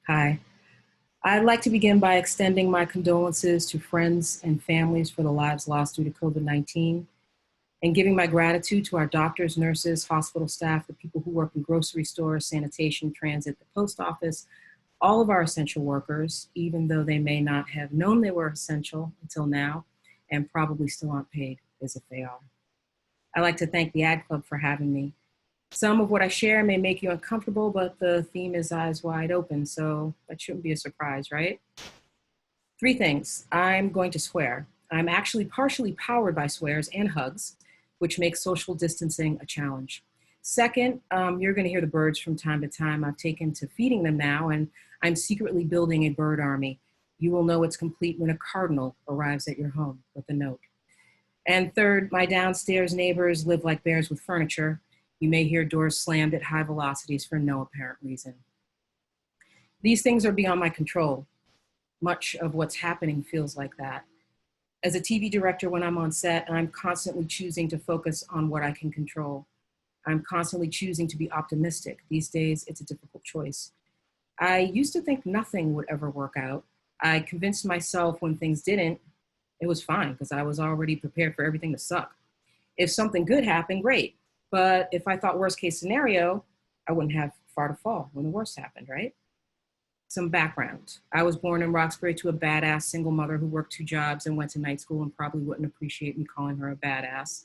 Hi. I'd like to begin by extending my condolences to friends and families for the lives lost due to COVID-19 and giving my gratitude to our doctors, nurses, hospital staff, the people who work in grocery stores, sanitation, transit, the post office, all of our essential workers, even though they may not have known they were essential until now and probably still aren't paid as if they are. I'd like to thank the Ad Club for having me. Some of what I share may make you uncomfortable, but the theme is eyes wide open, so that shouldn't be a surprise, right? Three things. I'm going to swear. I'm actually partially powered by swears and hugs, which makes social distancing a challenge. Second, you're going to hear the birds from time to time. I've taken to feeding them now, and I'm secretly building a bird army. You will know it's complete when a cardinal arrives at your home with a note. And third, my downstairs neighbors live like bears with furniture. You may hear doors slammed at high velocities for no apparent reason. These things are beyond my control. Much of what's happening feels like that. As a TV director, when I'm on set, I'm constantly choosing to focus on what I can control. I'm constantly choosing to be optimistic. These days, it's a difficult choice. I used to think nothing would ever work out. I convinced myself when things didn't, it was fine because I was already prepared for everything to suck. If something good happened, great. But if I thought worst case scenario, I wouldn't have far to fall when the worst happened, right? Some background. I was born in Roxbury to a badass single mother who worked two jobs and went to night school and probably wouldn't appreciate me calling her a badass.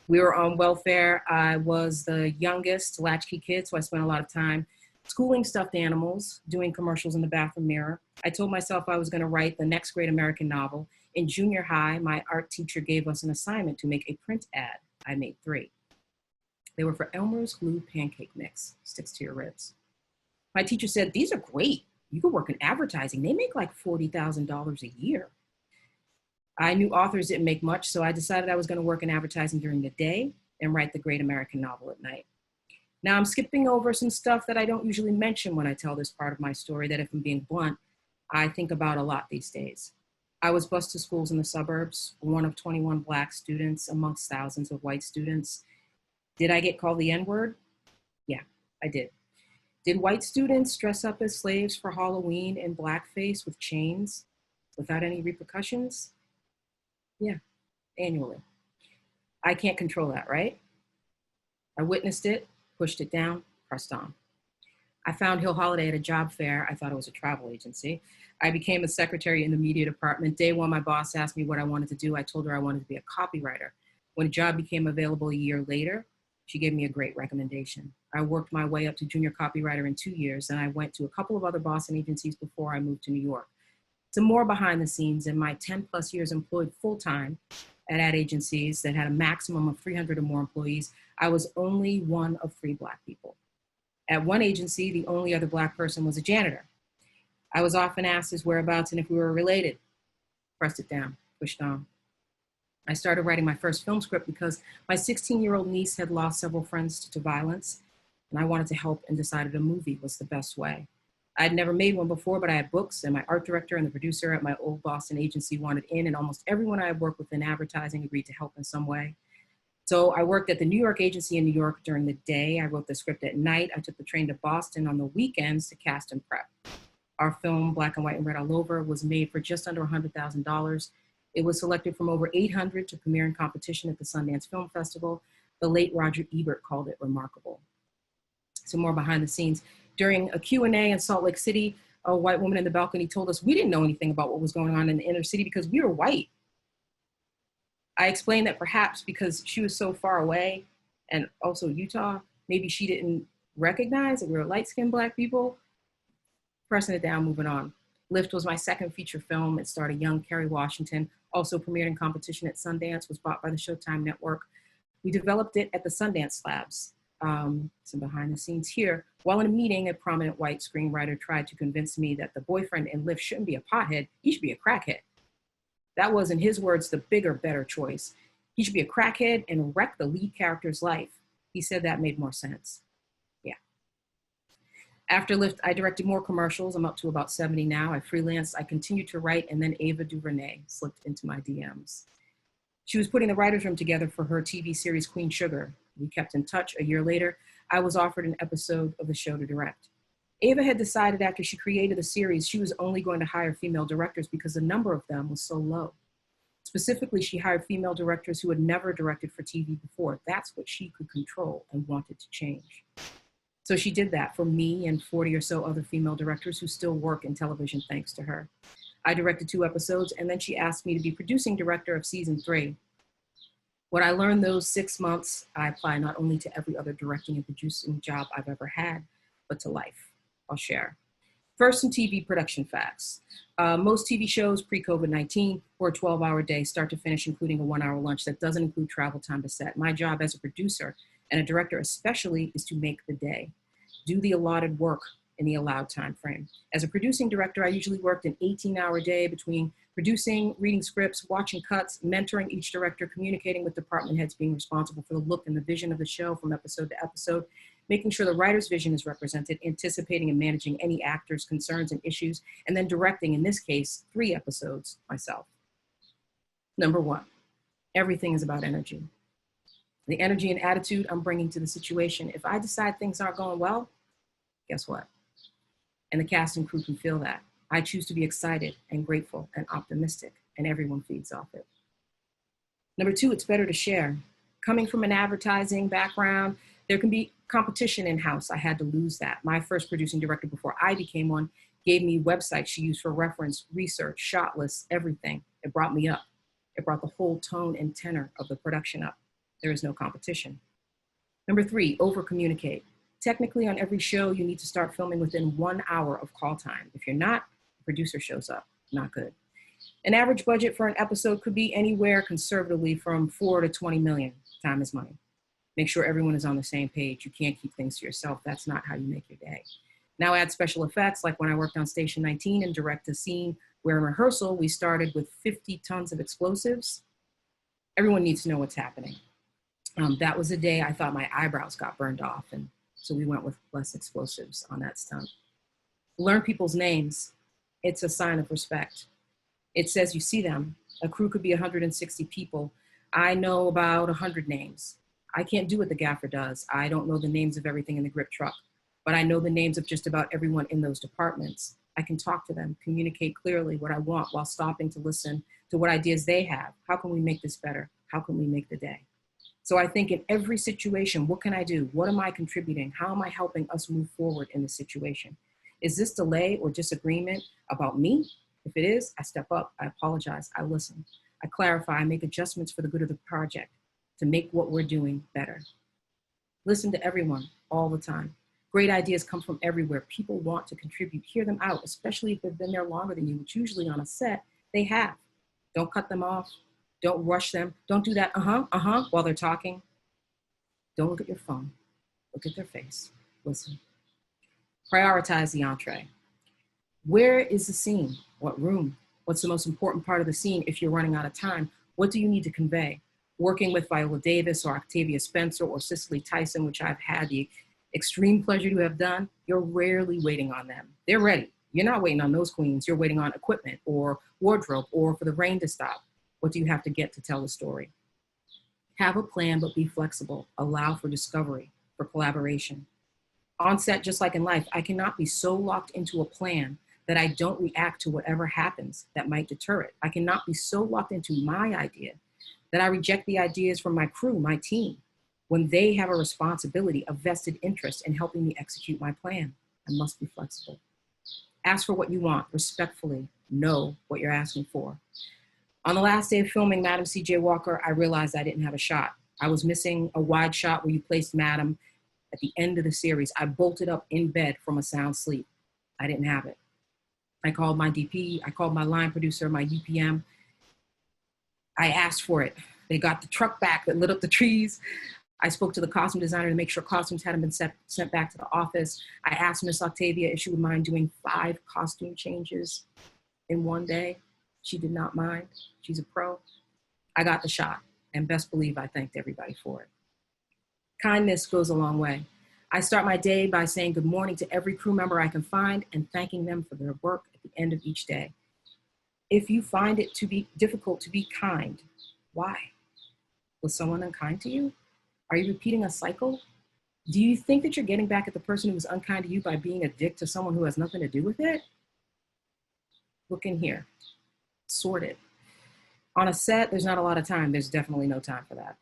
We were on welfare. I was the youngest latchkey kid, so I spent a lot of time schooling stuffed animals, doing commercials in the bathroom mirror. I told myself I was going to write the next great American novel. In junior high, my art teacher gave us an assignment to make a print ad. I made three. They were for Elmer's glue pancake mix, sticks to your ribs. My teacher said, these are great. You could work in advertising. They make like $40,000 a year. I knew authors didn't make much, so I decided I was going to work in advertising during the day and write the great American novel at night. Now I'm skipping over some stuff that I don't usually mention when I tell this part of my story that, if I'm being blunt, I think about a lot these days. I was bused to schools in the suburbs, one of 21 Black students amongst thousands of white students. Did I get called the N-word? Yeah, I did. Did white students dress up as slaves for Halloween in blackface with chains without any repercussions? Yeah, annually. I can't control that, right? I witnessed it, pushed it down, pressed on. I found Hill Holiday at a job fair. I thought it was a travel agency. I became a secretary in the media department. Day one, my boss asked me what I wanted to do. I told her I wanted to be a copywriter. When a job became available a year later, she gave me a great recommendation. I worked my way up to junior copywriter in 2 years, and I went to a couple of other Boston agencies before I moved to New York. Some more behind the scenes. In my 10 plus years employed full-time at ad agencies that had a maximum of 300 or more employees, I was only one of 3 Black people. At one agency, the only other Black person was a janitor. I was often asked his whereabouts and if we were related. Pressed it down, pushed on. I started writing my first film script because my 16-year-old niece had lost several friends to violence, and I wanted to help and decided a movie was the best way. I'd never made one before, but I had books, and my art director and the producer at my old Boston agency wanted in, and almost everyone I had worked with in advertising agreed to help in some way. So I worked at the New York agency in New York during the day. I wrote the script at night. I took the train to Boston on the weekends to cast and prep. Our film, Black and White and Red All Over, was made for just under $100,000. It was selected from over 800 to premiere in competition at the Sundance Film Festival. The late Roger Ebert called it remarkable. Some more behind the scenes. During a Q&A in Salt Lake City, a white woman in the balcony told us we didn't know anything about what was going on in the inner city because we were white. I explained that perhaps because she was so far away, and also Utah, maybe she didn't recognize that we were light-skinned Black people. Pressing it down, moving on. Lift was my second feature film. It starred a young Kerry Washington, also premiered in competition at Sundance, was bought by the Showtime network. We developed it at the Sundance Labs. Some behind the scenes here. While in a meeting, a prominent white screenwriter tried to convince me that the boyfriend in Lift shouldn't be a pothead, he should be a crackhead. That was, in his words, the bigger, better choice. He should be a crackhead and wreck the lead character's life. He said that made more sense. Yeah. After Lift, I directed more commercials. I'm up to about 70 now. I freelanced, I continued to write, and then Ava DuVernay slipped into my DMs. She was putting the writer's room together for her TV series, Queen Sugar. We kept in touch. A year later, I was offered an episode of the show to direct. Ava had decided after she created the series, she was only going to hire female directors because the number of them was so low. Specifically, she hired female directors who had never directed for TV before. That's what she could control and wanted to change. So she did that for me and 40 or so other female directors who still work in television thanks to her. I directed 2 episodes, and then she asked me to be producing director of season 3. What I learned those 6 months, I apply not only to every other directing and producing job I've ever had, but to life. I'll share. First, some TV production facts. Most TV shows pre-COVID-19 were a 12-hour day, start to finish, including a 1-hour lunch. That doesn't include travel time to set. My job as a producer and a director especially is to make the day, do the allotted work in the allowed time frame. As a producing director, I usually worked an 18-hour day between producing, reading scripts, watching cuts, mentoring each director, communicating with department heads, being responsible for the look and the vision of the show from episode to episode, making sure the writer's vision is represented, anticipating and managing any actors' concerns and issues, and then directing, in this case, 3 episodes myself. Number 1, everything is about energy. The energy and attitude I'm bringing to the situation. If I decide things aren't going well, guess what? And the cast and crew can feel that. I choose to be excited and grateful and optimistic, and everyone feeds off it. Number 2, it's better to share. Coming from an advertising background, there can be competition in-house. I had to lose that. My first producing director before I became one gave me websites she used for reference, research, shot lists, everything. It brought me up. It brought the whole tone and tenor of the production up. There is no competition. Number 3, over-communicate. Technically, on every show, you need to start filming within 1 hour of call time. If you're not, the producer shows up. Not good. An average budget for an episode could be anywhere conservatively from 4 to 20 million. Time is money. Make sure everyone is on the same page. You can't keep things to yourself. That's not how you make your day. Now add special effects, like when I worked on Station 19 and direct a scene where in rehearsal, we started with 50 tons of explosives. Everyone needs to know what's happening. That was the day I thought my eyebrows got burned off, and so we went with less explosives on that stunt. Learn people's names. It's a sign of respect. It says you see them. A crew could be 160 people. I know about 100 names. I can't do what the gaffer does. I don't know the names of everything in the grip truck, but I know the names of just about everyone in those departments. I can talk to them, communicate clearly what I want while stopping to listen to what ideas they have. How can we make this better? How can we make the day? So I think in every situation, what can I do? What am I contributing? How am I helping us move forward in the situation? Is this delay or disagreement about me? If it is, I step up, I apologize, I listen. I clarify, I make adjustments for the good of the project to make what we're doing better. Listen to everyone all the time. Great ideas come from everywhere. People want to contribute. Hear them out, especially if they've been there longer than you, which usually on a set, they have. Don't cut them off. Don't rush them. Don't do that while they're talking. Don't look at your phone. Look at their face. Listen. Prioritize the entree. Where is the scene? What room? What's the most important part of the scene if you're running out of time? What do you need to convey? Working with Viola Davis or Octavia Spencer or Cicely Tyson, which I've had the extreme pleasure to have done, you're rarely waiting on them. They're ready. You're not waiting on those queens. You're waiting on equipment or wardrobe or for the rain to stop. What do you have to get to tell the story? Have a plan, but be flexible. Allow for discovery, for collaboration. On set, just like in life, I cannot be so locked into a plan that I don't react to whatever happens that might deter it. I cannot be so locked into my idea that I reject the ideas from my crew, my team, when they have a responsibility, a vested interest in helping me execute my plan. I must be flexible. Ask for what you want, respectfully. Know what you're asking for. On the last day of filming Madam C.J. Walker, I realized I didn't have a shot. I was missing a wide shot where you placed Madam at the end of the series. I bolted up in bed from a sound sleep. I didn't have it. I called my DP, I called my line producer, my UPM. I asked for it. They got the truck back that lit up the trees. I spoke to the costume designer to make sure costumes hadn't been sent back to the office. I asked Miss Octavia if she would mind doing 5 costume changes in one day. She did not mind. She's a pro. I got the shot, and best believe I thanked everybody for it. Kindness goes a long way. I start my day by saying good morning to every crew member I can find and thanking them for their work at the end of each day. If you find it to be difficult to be kind, why? Was someone unkind to you? Are you repeating a cycle? Do you think that you're getting back at the person who was unkind to you by being a dick to someone who has nothing to do with it? Look in here. Sort it. On a set, there's not a lot of time. There's definitely no time for that.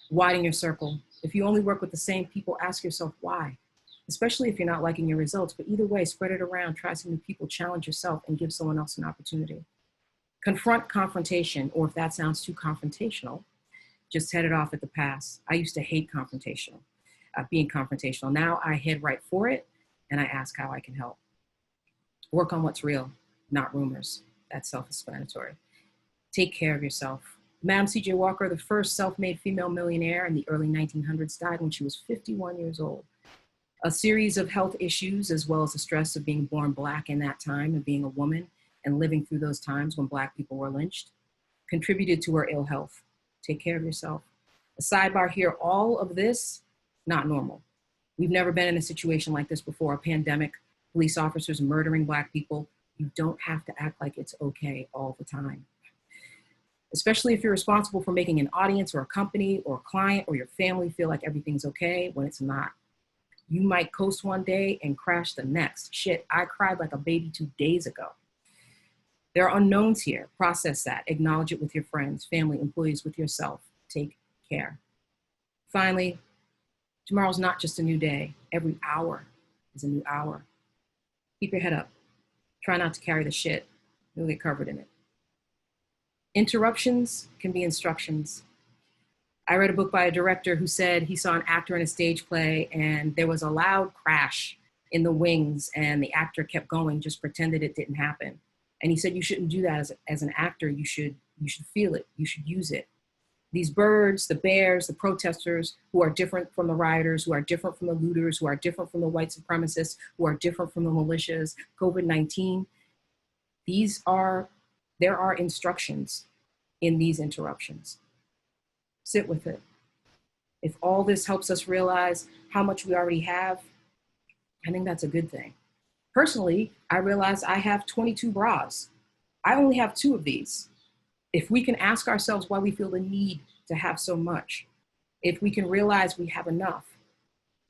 Widen your circle. If you only work with the same people, ask yourself why, especially if you're not liking your results. But either way, spread it around, try some new people, challenge yourself, and give someone else an opportunity. Confront confrontation, or if that sounds too confrontational, just head it off at the pass. I used to hate being confrontational. Now I head right for it, and I ask how I can help. Work on what's real, not rumors. That's self-explanatory. Take care of yourself. Madam C.J. Walker, the first self-made female millionaire in the early 1900s, died when she was 51 years old. A series of health issues, as well as the stress of being born Black in that time and being a woman and living through those times when Black people were lynched, contributed to her ill health. Take care of yourself. A sidebar here, all of this, not normal. We've never been in a situation like this before, a pandemic, police officers murdering Black people. You don't have to act like it's okay all the time. Especially if you're responsible for making an audience or a company or a client or your family feel like everything's okay when it's not. You might coast one day and crash the next. Shit, I cried like a baby 2 days ago. There are unknowns here. Process that. Acknowledge it with your friends, family, employees, with yourself. Take care. Finally, tomorrow's not just a new day. Every hour is a new hour. Keep your head up. Try not to carry the shit. You'll get covered in it. Interruptions can be instructions. I read a book by a director who said he saw an actor in a stage play and there was a loud crash in the wings and the actor kept going, just pretended it didn't happen. And he said, you shouldn't do that as an actor. You should feel it. You should use it. These birds, the bears, the protesters who are different from the rioters, who are different from the looters, who are different from the white supremacists, who are different from the militias, COVID-19, there are instructions in these interruptions. Sit with it. If all this helps us realize how much we already have, I think that's a good thing. Personally, I realize I have 22 bras. I only have 2 of these. If we can ask ourselves why we feel the need to have so much, if we can realize we have enough,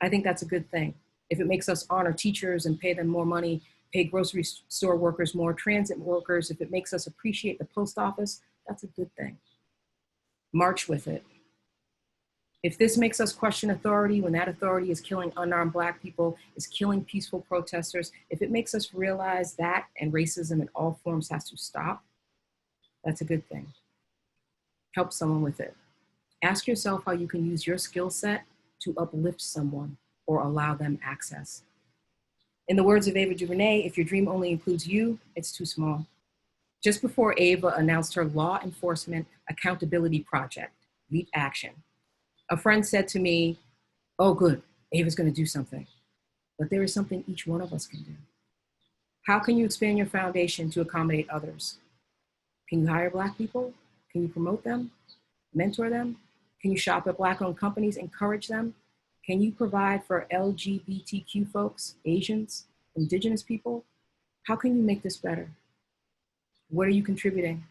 I think that's a good thing. If it makes us honor teachers and pay them more money, pay grocery store workers more, transit workers, if it makes us appreciate the post office, that's a good thing. March with it. If this makes us question authority when that authority is killing unarmed Black people, is killing peaceful protesters, if it makes us realize that and racism in all forms has to stop, that's a good thing. Help someone with it. Ask yourself how you can use your skill set to uplift someone or allow them access. In the words of Ava DuVernay, if your dream only includes you, it's too small. Just before Ava announced her law enforcement accountability project, Leap Action, a friend said to me, oh good, Ava's gonna do something. But there is something each one of us can do. How can you expand your foundation to accommodate others? Can you hire Black people? Can you promote them? Mentor them? Can you shop at Black-owned companies, encourage them? Can you provide for LGBTQ folks, Asians, Indigenous people? How can you make this better? What are you contributing?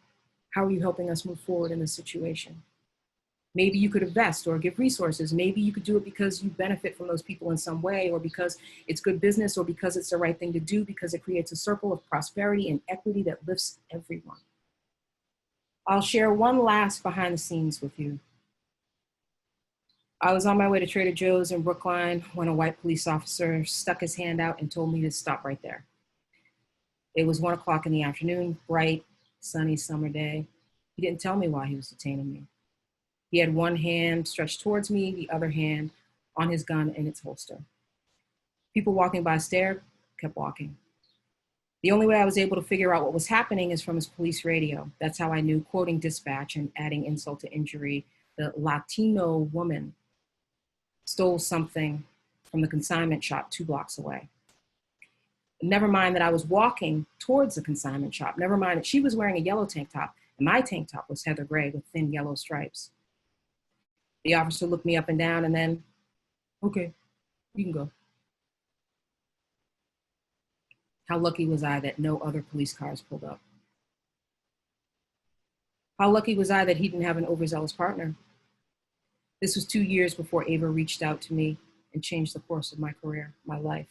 How are you helping us move forward in this situation? Maybe you could invest or give resources. Maybe you could do it because you benefit from those people in some way, or because it's good business, or because it's the right thing to do, because it creates a circle of prosperity and equity that lifts everyone. I'll share one last behind the scenes with you. I was on my way to Trader Joe's in Brookline when a white police officer stuck his hand out and told me to stop right there. It was 1 o'clock in the afternoon, bright, sunny summer day. He didn't tell me why he was detaining me. He had one hand stretched towards me, the other hand on his gun in its holster. People walking by stared, kept walking. The only way I was able to figure out what was happening is from his police radio. That's how I knew, quoting dispatch and adding insult to injury, the Latino woman stole something from the consignment shop 2 blocks away. Never mind that I was walking towards the consignment shop. Never mind that she was wearing a yellow tank top and my tank top was heather gray with thin yellow stripes. The officer looked me up and down and then, okay, you can go. How lucky was I that no other police cars pulled up? How lucky was I that he didn't have an overzealous partner? This was 2 years before Ava reached out to me and changed the course of my career, my life.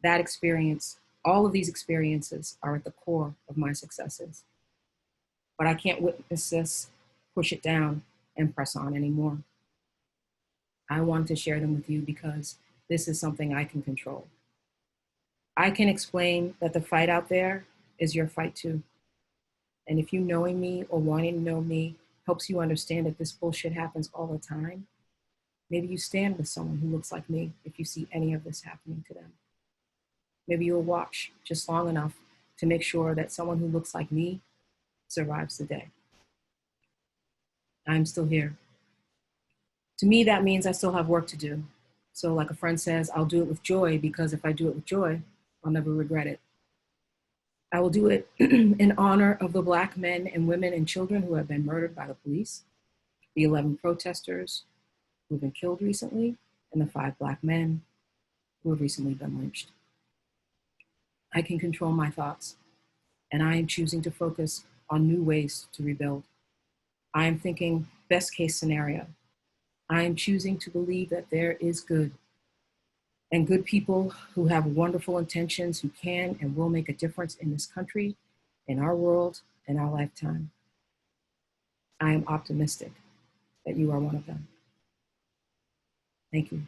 That experience, all of these experiences are at the core of my successes. But I can't witness this, push it down, and press on anymore. I wanted to share them with you because this is something I can control. I can explain that the fight out there is your fight too. And if you knowing me or wanting to know me helps you understand that this bullshit happens all the time, maybe you stand with someone who looks like me if you see any of this happening to them. Maybe you'll watch just long enough to make sure that someone who looks like me survives the day. I'm still here. To me, that means I still have work to do. So, like a friend says, I'll do it with joy because if I do it with joy, I'll never regret it. I will do it in honor of the Black men and women and children who have been murdered by the police, the 11 protesters who have been killed recently, and the 5 Black men who have recently been lynched. I can control my thoughts, and I am choosing to focus on new ways to rebuild. I am thinking best case scenario. I am choosing to believe that there is good and good people who have wonderful intentions who can and will make a difference in this country, in our world, in our lifetime. I am optimistic that you are one of them. Thank you.